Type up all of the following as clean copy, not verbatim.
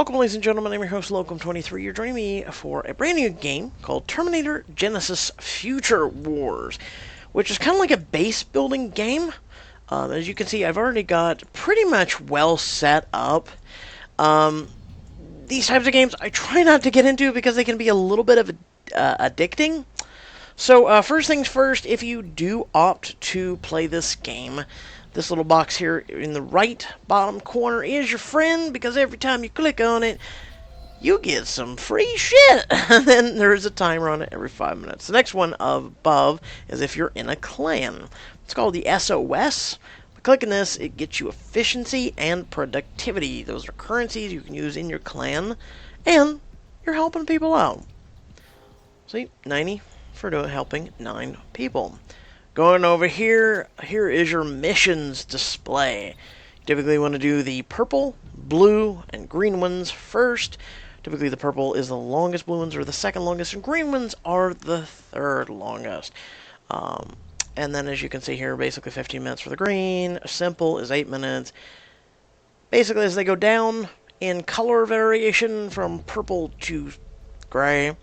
Welcome, ladies and gentlemen. I'm your host, Locum23. You're joining me for a brand new game called Terminator Genisys Future Wars, which is kind of like a base building game. As you can see, I've already got pretty much well set up. These types of games I try not to get into because they can be a little bit of addicting. So first things first, if you do opt to play this game, this little box here in the right bottom corner is your friend, because every time you click on it, you get some free shit. And then there's a timer on it every 5 minutes. The next one above is if you're in a clan. It's called the SOS. By clicking this, it gets you efficiency and productivity. Those are currencies you can use in your clan, and you're helping people out. See, 90 for helping 9 people. Going over here, here is your missions display. You typically want to do the purple, blue, and green ones first. Typically the purple is the longest, blue ones are the second longest, and green ones are the third longest. And then as you can see here, basically 15 minutes for the green. Simple is 8 minutes. Basically as they go down in color variation from purple to gray,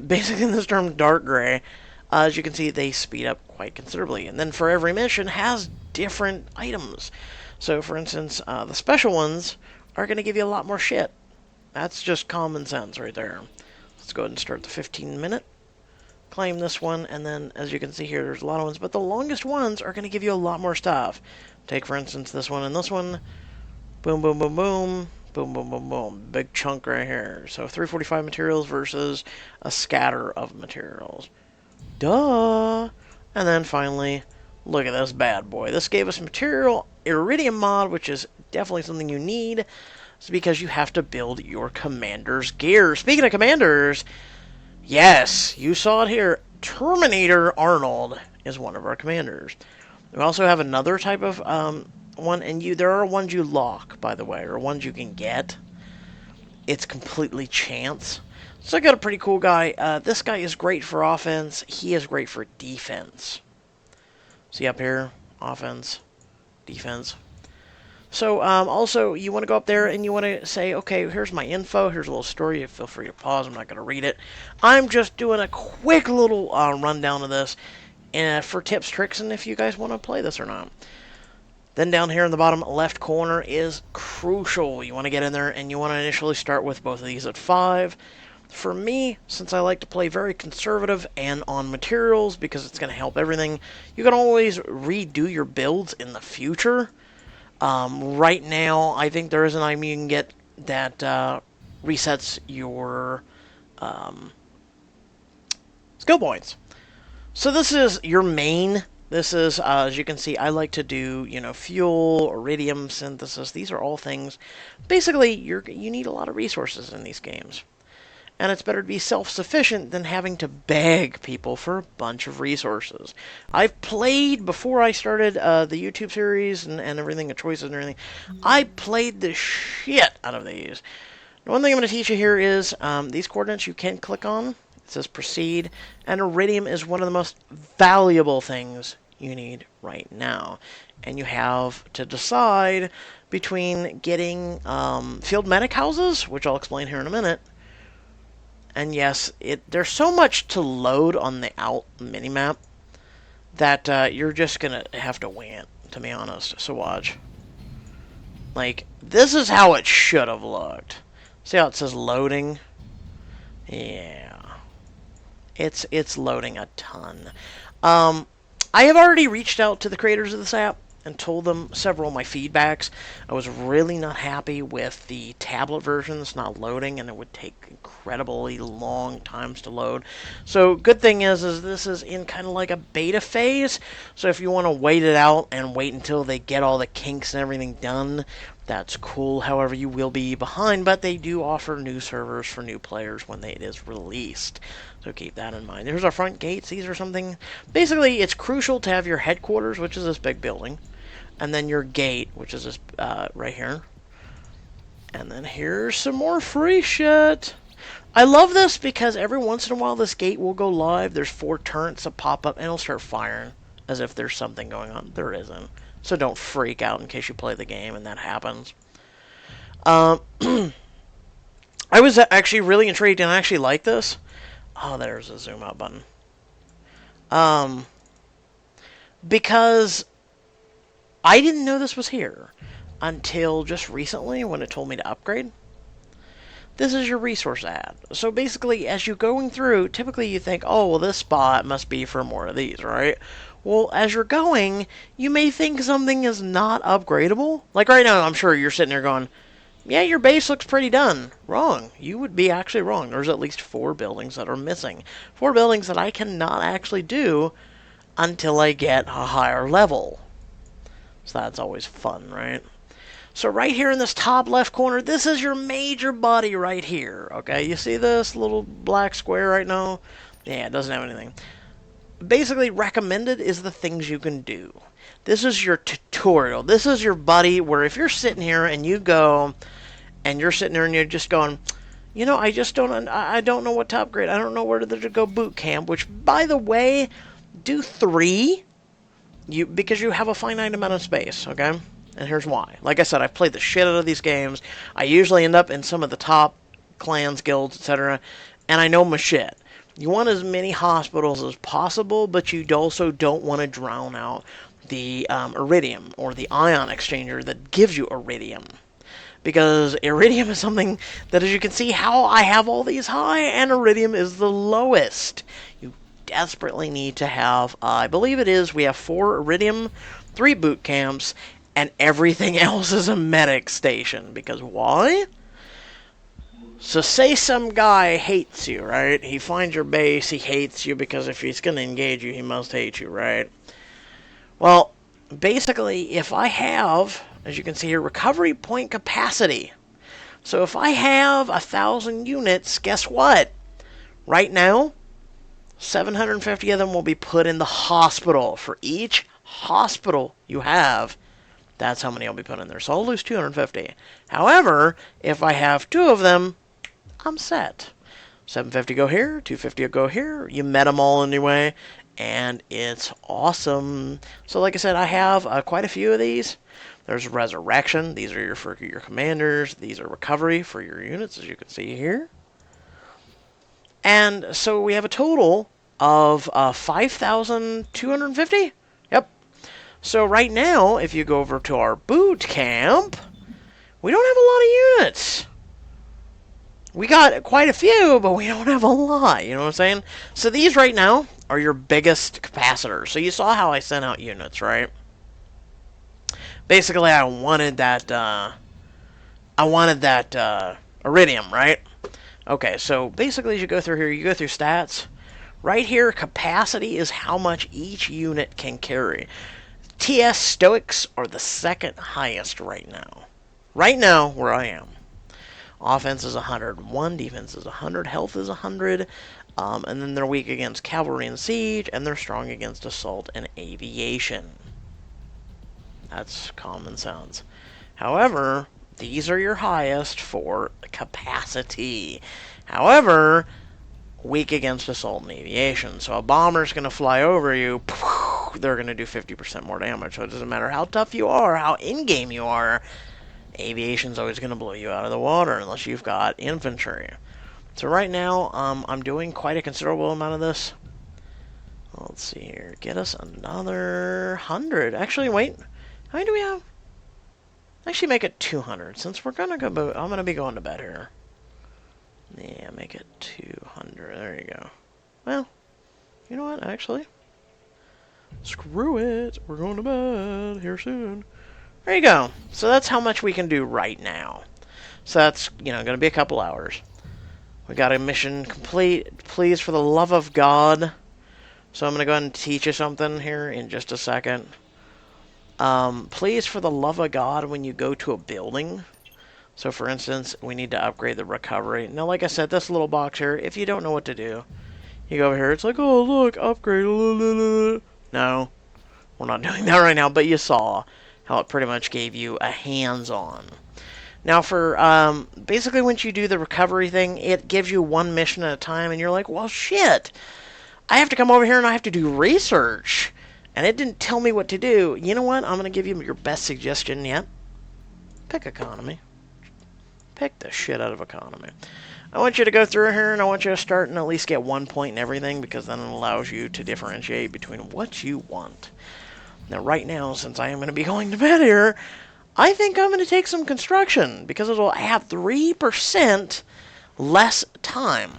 basically in this term dark gray, as you can see, they speed up quite considerably. And then for every mission has different items. So, for instance, the special ones are going to give you a lot more shit. That's just common sense right there. Let's go ahead and start the 15-minute. Claim this one, and then, as you can see here, there's a lot of ones. But the longest ones are going to give you a lot more stuff. Take, for instance, this one and this one. Boom, boom, boom, boom. Boom, boom, boom, boom. Big chunk right here. So, 345 materials versus a scatter of materials. Duh! And then finally, look at this bad boy. This gave us material iridium mod, which is definitely something you need. It's because you have to build your commander's gear. Speaking of commanders, yes, you saw it here. Terminator Arnold is one of our commanders. We also have another type of one, and there are ones you lock, by the way, or ones you can get. It's completely chance. So I got a pretty cool guy. This guy is great for offense. He is great for defense. See up here? Offense, defense. So also, you want to go up there and you want to say, okay, here's my info. Here's a little story. Feel free to pause. I'm not going to read it. I'm just doing a quick little rundown of this for tips, tricks, and if you guys want to play this or not. Then down here in the bottom left corner is crucial. You want to get in there and you want to initially start with both of these at 5. For me, since I like to play very conservative and on materials because it's going to help everything, you can always redo your builds in the future. Right now, I think there is an item you can get that resets your skill points. So this is your main. This is, as you can see, I like to do, fuel, iridium synthesis. These are all things. Basically, you need a lot of resources in these games. And it's better to be self-sufficient than having to beg people for a bunch of resources. I've played, before I started the YouTube series and everything, the choices and everything, I played the shit out of these. The one thing I'm going to teach you here is these coordinates you can click on. It says proceed, and iridium is one of the most valuable things you need right now. And you have to decide between getting field medic houses, which I'll explain here in a minute. And yes, there's so much to load on the out minimap that you're just going to have to wing it, to be honest. So watch. Like, this is how it should have looked. See how it says loading? Yeah. It's loading a ton. I have already reached out to the creators of this app and told them several of my feedbacks. I was really not happy with the tablet version. It's not loading, and it would take incredibly long times to load. So good thing is this is in kind of like a beta phase. So if you want to wait it out and wait until they get all the kinks and everything done, that's cool. However, you will be behind, but they do offer new servers for new players when it is released. So keep that in mind. Here's our front gates. These are something... Basically, it's crucial to have your headquarters, which is this big building, and then your gate, which is this right here. And then here's some more free shit. I love this because every once in a while this gate will go live. There's 4 turrets that pop up, and it'll start firing as if there's something going on. There isn't. So don't freak out in case you play the game and that happens. I was actually really intrigued, and I actually like this. Oh, there's a zoom out button. Um, because I didn't know this was here until just recently when it told me to upgrade. This is your resource ad. So basically, as you're going through, typically you think, oh, well, this spot must be for more of these, right? Well, as you're going, you may think something is not upgradable. Like right now, I'm sure you're sitting there going, yeah, your base looks pretty done. Wrong. You would be actually wrong. There's at least 4 buildings that are missing. 4 buildings that I cannot actually do until I get a higher level. So that's always fun, right? So right here in this top left corner, this is your major body right here. Okay, you see this little black square right now? Yeah, it doesn't have anything. Basically, recommended is the things you can do. This is your tutorial. This is your buddy where if you're sitting here and you go and you're sitting there and you're just going, you know, I don't know what to upgrade. I don't know where to go boot camp, which by the way, do 3 because you have a finite amount of space, okay? And here's why. Like I said, I've played the shit out of these games. I usually end up in some of the top clans, guilds, etc. And I know my shit. You want as many hospitals as possible, but you also don't want to drown out the iridium or the ion exchanger that gives you iridium. Because iridium is something that, as you can see, how I have all these high, and iridium is the lowest. You desperately need to have, I believe it is, we have 4 iridium, 3 boot camps, and everything else is a medic station. Because why? So say some guy hates you, right? He finds your base, he hates you, because if he's going to engage you, he must hate you, right? Well, basically, if I have, as you can see here, recovery point capacity. So if I have 1,000 units, guess what? Right now, 750 of them will be put in the hospital. For each hospital you have, that's how many I'll be put in there. So I'll lose 250. However, if I have 2 of them, I'm set. 750 go here, 250 will go here. You met them all anyway, and it's awesome. So like I said, I have quite a few of these. There's resurrection. These are for your commanders. These are recovery for your units, as you can see here. And so we have a total of 5,250. Yep. So right now, if you go over to our boot camp, we don't have a lot of units. We got quite a few, but we don't have a lot. You know what I'm saying? So these right now are your biggest capacitors. So you saw how I sent out units, right? Basically, I wanted that iridium, right? Okay, so basically as you go through here, you go through stats. Right here, capacity is how much each unit can carry. TS Stoics are the second highest right now. Right now, where I am. Offense is 101, defense is 100, health is 100, and then they're weak against cavalry and siege, and they're strong against assault and aviation. That's common sense. However, these are your highest for capacity. However, weak against assault and aviation. So a bomber's going to fly over you, they're going to do 50% more damage. So it doesn't matter how tough you are, how in-game you are, aviation's always going to blow you out of the water unless you've got infantry. So right now, I'm doing quite a considerable amount of this. Let's see here. Get us another 100. Actually, wait. How many do we have? Actually, make it 200, since we're going to go... I'm going to be going to bed here. Yeah, make it 200. There you go. Well, you know what, actually? Screw it. We're going to bed here soon. There you go. So that's how much we can do right now. So that's, going to be a couple hours. We got a mission complete. Please, for the love of God. So I'm going to go ahead and teach you something here in just a second. Please, for the love of God, when you go to a building, so for instance, we need to upgrade the recovery. Now, like I said, this little box here, if you don't know what to do, you go over here, it's like, oh, look, upgrade. No, we're not doing that right now, but you saw how it pretty much gave you a hands-on. Now, for, basically, once you do the recovery thing, it gives you one mission at a time, and you're like, well, shit, I have to come over here and I have to do research. And it didn't tell me what to do. You know what? I'm going to give you your best suggestion yet. Pick economy. Pick the shit out of economy. I want you to go through here, and I want you to start and at least get 1 point in everything, because then it allows you to differentiate between what you want. Now, right now, since I am going to be going to bed here, I think I'm going to take some construction, because it will have 3% less time.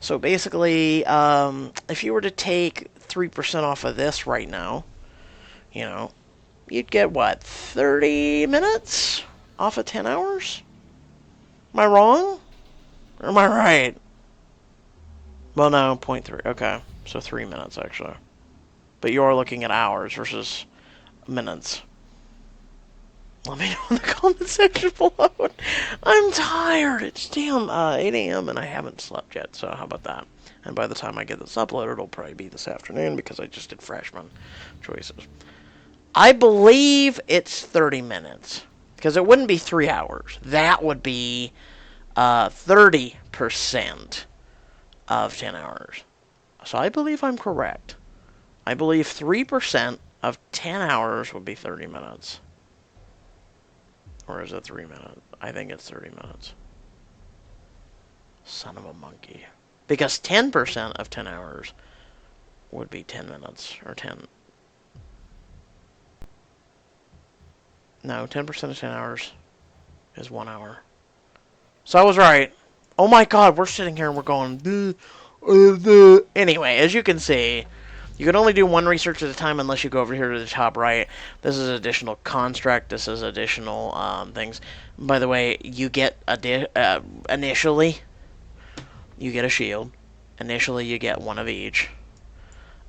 So basically, if you were to take 3% off of this right now, you know, you'd get, what, 30 minutes off of 10 hours? Am I wrong? Or am I right? Well, no, 0.3. Okay, so 3 minutes, actually. But you're looking at hours versus minutes. Let me know in the comment section below. I'm tired. It's damn 8 a.m. and I haven't slept yet, so how about that? And by the time I get this uploaded, it'll probably be this afternoon because I just did freshman choices. I believe it's 30 minutes. Because it wouldn't be 3 hours. That would be 30% of 10 hours. So I believe I'm correct. I believe 3% of 10 hours would be 30 minutes. Or is it 3 minutes? I think it's 30 minutes. Son of a monkey. Because 10% of 10 hours would be 10 minutes. Or 10. No, 10% of 10 hours is 1 hour. So I was right. Oh my god, we're sitting here and we're going... Anyway, as you can see, you can only do one research at a time unless you go over here to the top right. This is additional construct. This is additional things. By the way, you get initially, you get a shield. Initially, you get one of each.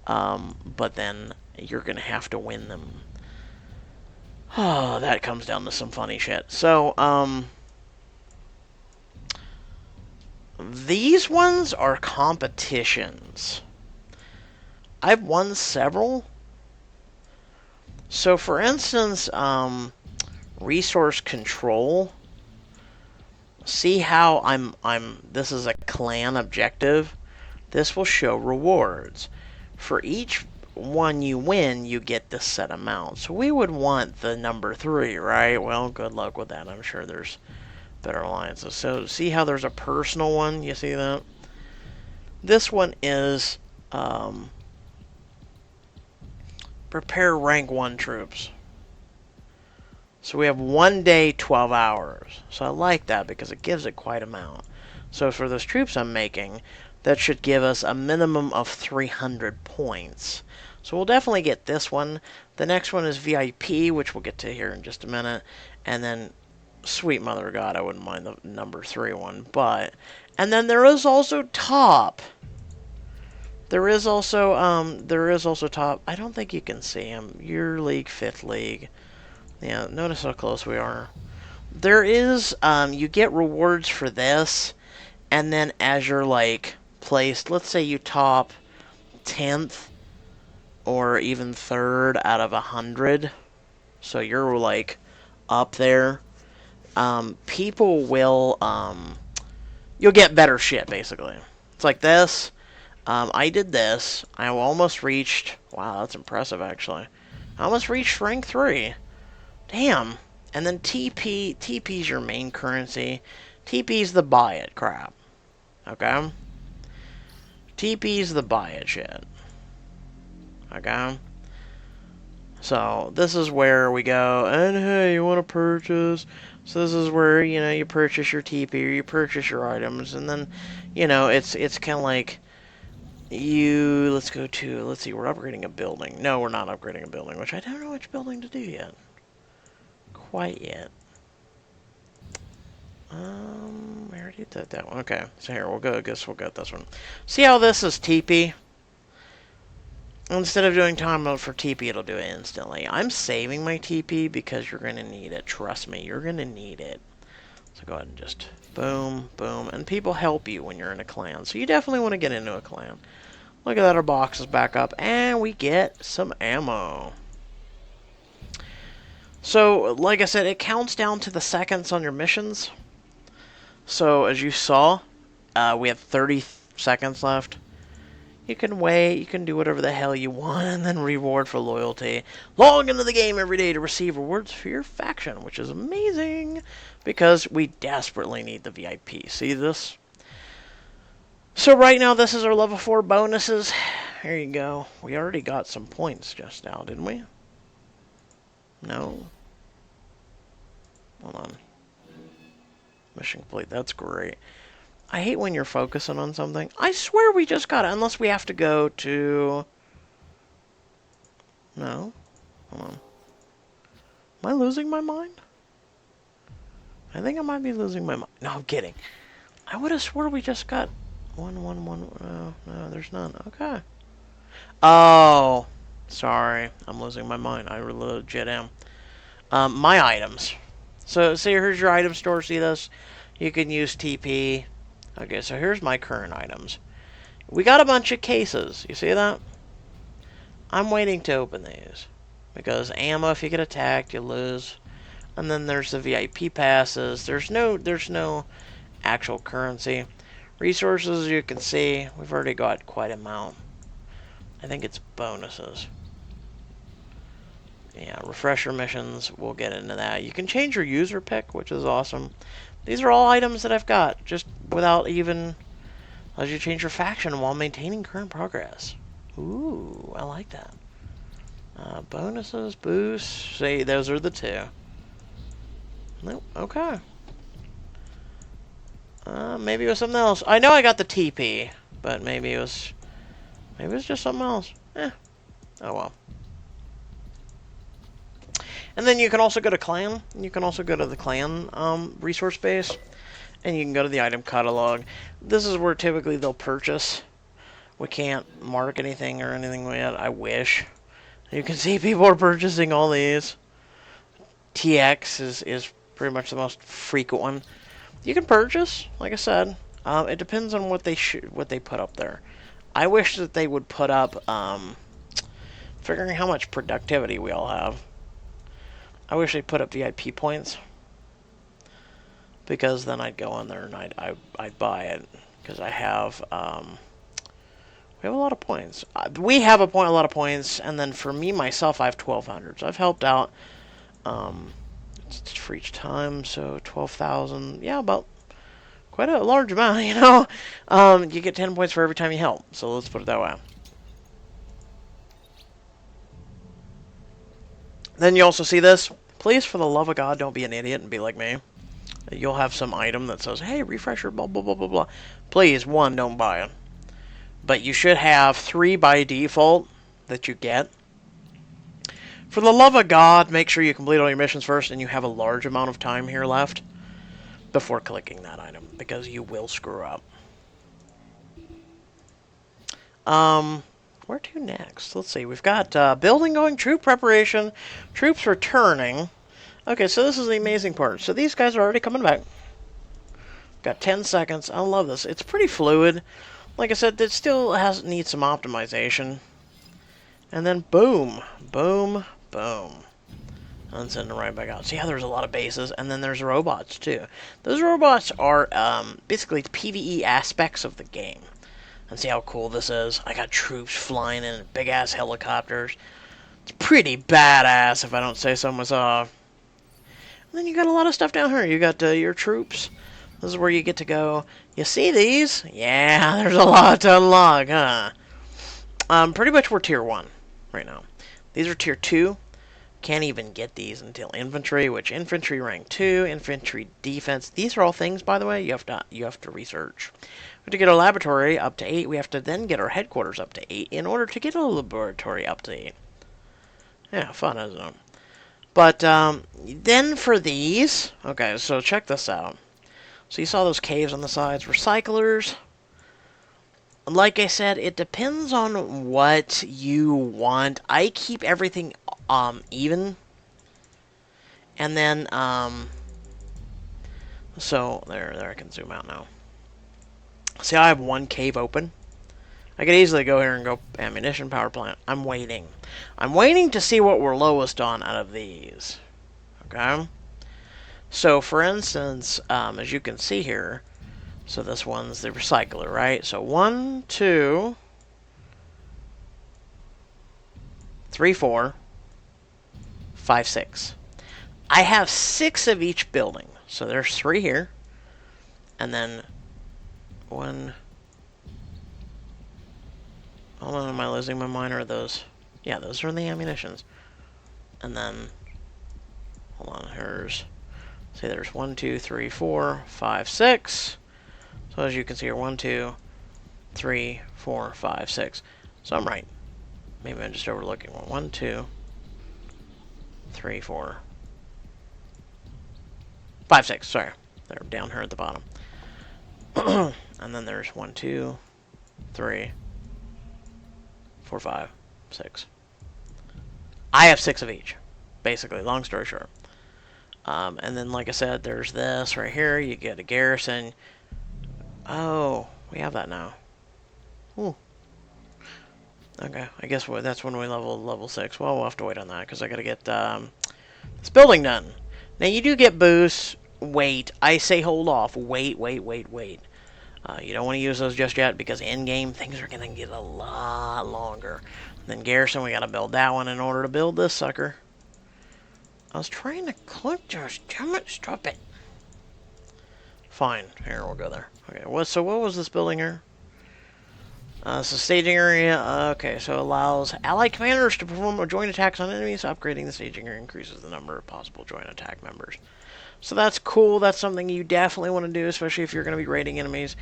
But then you're going to have to win them. Oh, that comes down to some funny shit. So, these ones are competitions. I've won several. So, for instance, resource control. See how this is a clan objective. This will show rewards. For each one you win, you get this set amount. So we would want the number 3, right? Well, good luck with that. I'm sure there's better alliances. So see how there's a personal one? You see that? This one is prepare rank 1 troops. So we have 1 day, 12 hours. So I like that because it gives it quite amount. So for those troops I'm making, that should give us a minimum of 300 points. So we'll definitely get this one. The next one is VIP, which we'll get to here in just a minute. And then, sweet mother of God, I wouldn't mind the number 3 one. But, and then there is also top. There is also top. I don't think you can see him. Your league, 5th league. Yeah, notice how close we are. There is, you get rewards for this. And then as you're, like, placed, let's say you top 10th. Or even 3rd out of 100. So you're, like, up there. People will, you'll get better shit, basically. It's like this. I did this. I almost reached... Wow, that's impressive, actually. I almost reached rank 3. Damn. And then TP. TP's your main currency. TP's the buy it crap. Okay? TP's the buy it shit. Okay? So, this is where we go, and hey, you want to purchase? So this is where, you know, you purchase your TP, or you purchase your items, and then, you know, it's kind of like, let's see, we're upgrading a building. No, we're not upgrading a building, which I don't know which building to do yet. Quite yet. I already did that one. Okay, so here, I guess we'll get this one. See how this is TP? Instead of doing time mode for TP, it'll do it instantly. I'm saving my TP because you're going to need it. Trust me, you're going to need it. So go ahead and just boom, boom. And people help you when you're in a clan. So you definitely want to get into a clan. Look at that, our box is back up. And we get some ammo. So, like I said, it counts down to the seconds on your missions. So, as you saw, we have 30 seconds left. You can wait, you can do whatever the hell you want, and then reward for loyalty. Log into the game every day to receive rewards for your faction, which is amazing, because we desperately need the VIP. See this? So right now, this is our level 4 bonuses. Here you go. We already got some points just now, didn't we? No. Hold on. Mission complete. That's great. I hate when you're focusing on something. I swear we just got it, unless we have to go to... No. Hold on. Am I losing my mind? I think I might be losing my mind. No, I'm kidding. I would have swore we just got... One. No, there's none. Okay. Oh. Sorry. I'm losing my mind. I legit am. My items. So, see, here's your item store. See this? You can use TP. Okay, so here's my current items. We got a bunch of cases. You see that? I'm waiting to open these. Because ammo, if you get attacked, you lose. And then there's the VIP passes. There's no actual currency. Resources, you can see, we've already got quite an amount. I think it's bonuses. Yeah, refresher missions, we'll get into that. You can change your user pick, which is awesome. These are all items that I've got, just without even... Allows you to change your faction while maintaining current progress. Ooh, I like that. Bonuses, boosts, see, those are the two. Nope, okay. Maybe it was something else. I know I got the TP, but maybe it was just something else. Oh well. And then you can also go to clan. You can also go to the clan resource base, and you can go to the item catalog. This is where typically they'll purchase. We can't mark anything or anything yet. I wish. You can see people are purchasing all these. TX is pretty much the most frequent one. You can purchase, like I said. It depends on what they put up there. I wish that they would put up figuring how much productivity we all have. I wish they put up VIP points, because then I'd go on there and I'd buy it, because I have we have a lot of points. We have a lot of points, and then for me myself, I have 1,200. So I've helped out. It's for each time, so 12,000. Yeah, about quite a large amount, you know. You get 10 points for every time you help. So let's put it that way. Then you also see this. Please, for the love of God, don't be an idiot and be like me. You'll have some item that says, hey, refresher, blah, blah, blah, blah, blah. Please, one, don't buy it. But you should have 3 by default that you get. For the love of God, make sure you complete all your missions first and you have a large amount of time here left before clicking that item, because you will screw up. Where to next? Let's see. We've got building going, troop preparation, troops returning. Okay, so this is the amazing part. So these guys are already coming back. Got 10 seconds. I love this. It's pretty fluid. Like I said, it still needs some optimization. And then boom, boom, boom. And send it right back out. See how there's a lot of bases, and then there's robots too. Those robots are basically PvE aspects of the game. And see how cool this is? I got troops flying in big ass helicopters. It's pretty badass, if I don't say so myself. And then you got a lot of stuff down here. You got your troops. This is where you get to go. You see these? Yeah, there's a lot to unlock, huh? Pretty much we're tier 1 right now. These are tier 2. Can't even get these until infantry, which infantry rank 2, infantry defense. These are all things, by the way, you have to research. We have to get a laboratory up to 8. We have to then get our headquarters up to 8 in order to get a laboratory up to 8. Yeah, fun, isn't it? But then for these, okay, so check this out. So you saw those caves on the sides, recyclers. Like I said, it depends on what you want. I keep everything even. And then so there I can zoom out now. See, I have 1 cave open. I could easily go here and go ammunition power plant. I'm waiting. I'm waiting to see what we're lowest on out of these. Okay? So, for instance, as you can see here, so this one's the recycler, right? So 1, 2, 3, 4, 5, 6. I have 6 of each building. So there's 3 here. And then 1. Hold on, am I losing my mind, or are those? Yeah, those are the ammunitions. And then, hold on, here's, see, there's 1, 2, 3, 4, 5, 6. So as you can see here, 1, 2, 3, 4, 5, 6. So I'm right. Maybe I'm just overlooking one. 1, 2, 3, 4, 5, 6. Sorry, they're down here at the bottom. And then there's 1, 2, 3, 4, 5, 6. I have 6 of each, basically. Long story short. And then, like I said, there's this right here. You get a garrison. Oh, we have that now. Ooh. Okay, I guess that's when we level 6. Well, we'll have to wait on that, because I gotta get this building done. Now, you do get boosts. Wait. I say hold off. Wait. You don't want to use those just yet, because in-game, things are gonna get a lot longer. Then garrison, we gotta build that one in order to build this sucker. I was trying to click, Josh. Damn it, stop it. Fine. Here, we'll go there. Okay, so what was this building here? So staging area, okay, so allows allied commanders to perform joint attacks on enemies. Upgrading the staging area increases the number of possible joint attack members. So that's cool. That's something you definitely want to do, especially if you're going to be raiding enemies,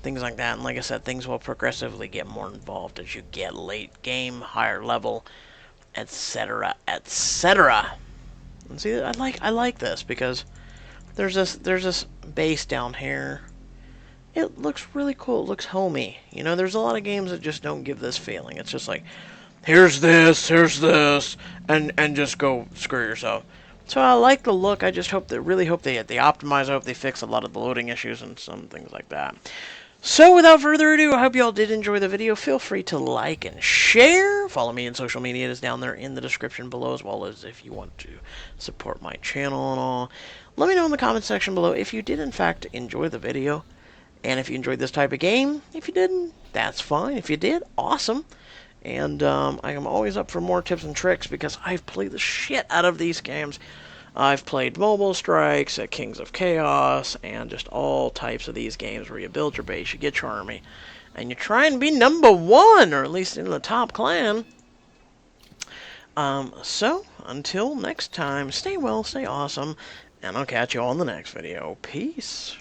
things like that. And like I said, things will progressively get more involved as you get late game, higher level, etc., etc. And see, I like this, because there's this base down here. It looks really cool. It looks homey. You know, there's a lot of games that just don't give this feeling. It's just like, here's this, and just go screw yourself. So I like the look. I just really hope they optimize. I hope they fix a lot of the loading issues and some things like that. So without further ado, I hope you all did enjoy the video. Feel free to like and share. Follow me on social media. It is down there in the description below, as well as if you want to support my channel and all. Let me know in the comment section below if you did in fact enjoy the video. And if you enjoyed this type of game. If you didn't, that's fine. If you did, awesome. And I am always up for more tips and tricks, because I've played the shit out of these games. I've played Mobile Strikes, Kings of Chaos, and just all types of these games where you build your base, you get your army, and you try and be #1, or at least in the top clan. So, until next time, stay well, stay awesome, and I'll catch you all in the next video. Peace.